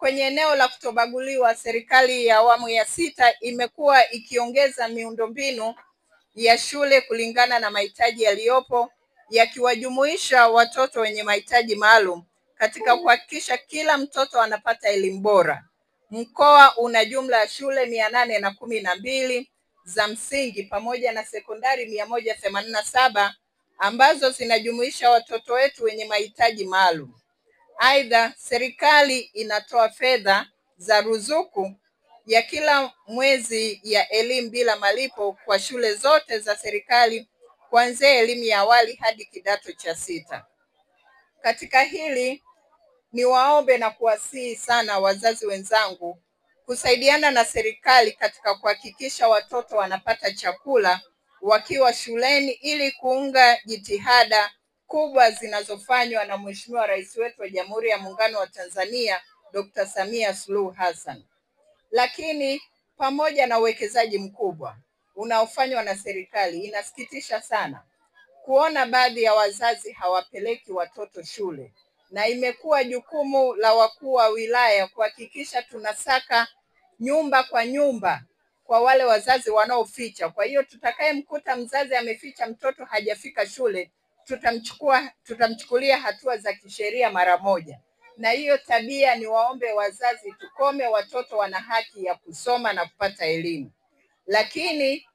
kwenye eneo la kutobaguliwa, serikali ya awamu ya sita imekuwa ikiongeza miundombinu ya shule kulingana na mahitaji yaliyopo, yakiwajumuisha watoto wenye mahitaji maalum katika kuhakikisha kila mtoto anapata elimu bora. Mkoa una jumla ya shule 812 za msingi pamoja na sekondari 187 ambazo zinajumuisha watoto wetu wenye mahitaji maalum. Aidha, serikali inatoa fedha za ruzuku ya kila mwezi ya elimu bila malipo kwa shule zote za serikali kuanzia elimu ya awali hadi kidato cha 6. Katika hili niwaombe na kuwasihi sana wazazi wenzangu kusaidiana na serikali katika kuhakikisha watoto wanapata chakula wakiwa shuleni ili kuunga jitihada kubwa zinazofanywa na Mheshimiwa Rais wetu wa Jamhuri ya Muungano wa Tanzania, Dr. Samia Suluhu Hassan. Lakini pamoja na uwekezaji mkubwa unaofanywa na serikali, inasikitisha sana kuona baadhi ya wazazi hawapeleki watoto shule, na imekuwa jukumu la wakuu wa wilaya kuhakikisha tunasaka nyumba kwa nyumba kwa wale wazazi wanaoficha. Kwa hiyo tutakayemkuta mzazi ameficha mtoto hajafika shule, tutamchukulia hatua za kisheria mara moja. Na hiyo tabia, ni waombe wazazi tukome. Watoto wana haki ya kusoma na kupata elimu, lakini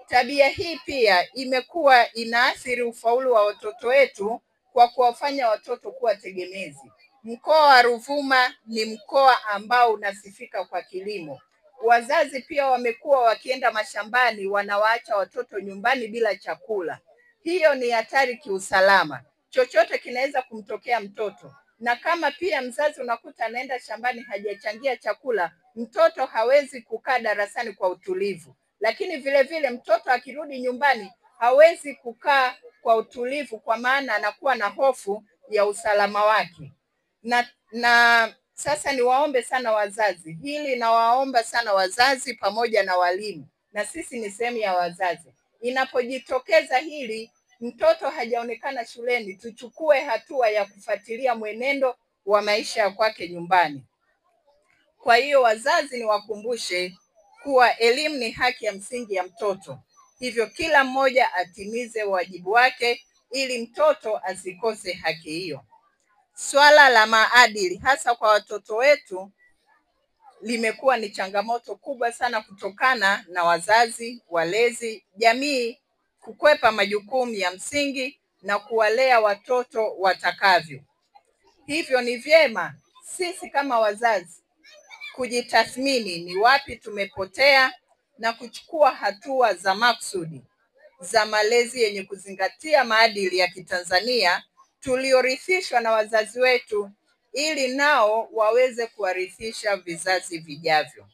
tabia hii pia imekuwa inaathiri ufaulu wa watoto wetu kwa kuwafanya watoto kuwa tegemezi. Mkoa wa Ruvuma ni mkoa ambao unasifika kwa kilimo. Wazazi pia wamekuwa wakienda mashambani, wanawaacha watoto nyumbani bila chakula. Hiyo ni hatari kiusalama. Chochote kinaweza kumtokea mtoto. Na kama pia mzazi unakuta anaenda shambani hajachangia chakula, mtoto hawezi kukaa darasani kwa utulivu. Lakini vile vile mtoto akirudi nyumbani hawezi kukaa kwa utulivu, kwa maana anakuwa na hofu ya usalama wake. Na sasa niwaombe sana wazazi, hili nawaomba sana wazazi pamoja na walimu, na sisi ni sehemu ya wazazi. Inapojitokeza hili, mtoto hajaonekana shuleni, tuchukue hatua ya kufuatilia mwenendo wa maisha kwake nyumbani. Kwa hiyo wazazi, niwakumbushe kuwa elimu ni haki ya msingi ya mtoto. Hivyo kila mmoja atimize wajibu wake ili mtoto asikose haki hiyo. Swala la maadili hasa kwa watoto wetu limekuwa ni changamoto kubwa sana kutokana na wazazi, walezi, jamii kukwepa majukumu ya msingi na kuwalea watoto watakavyo. Hivyo ni vyema sisi kama wazazi kujitathmini ni wapi tumepotea na kuchukua hatua za maksudi za malezi yenye kuzingatia maadili ya Kitanzania tuliorithishwa na wazazi wetu, ili nao waweze kuwarithisha vizazi vijavyo.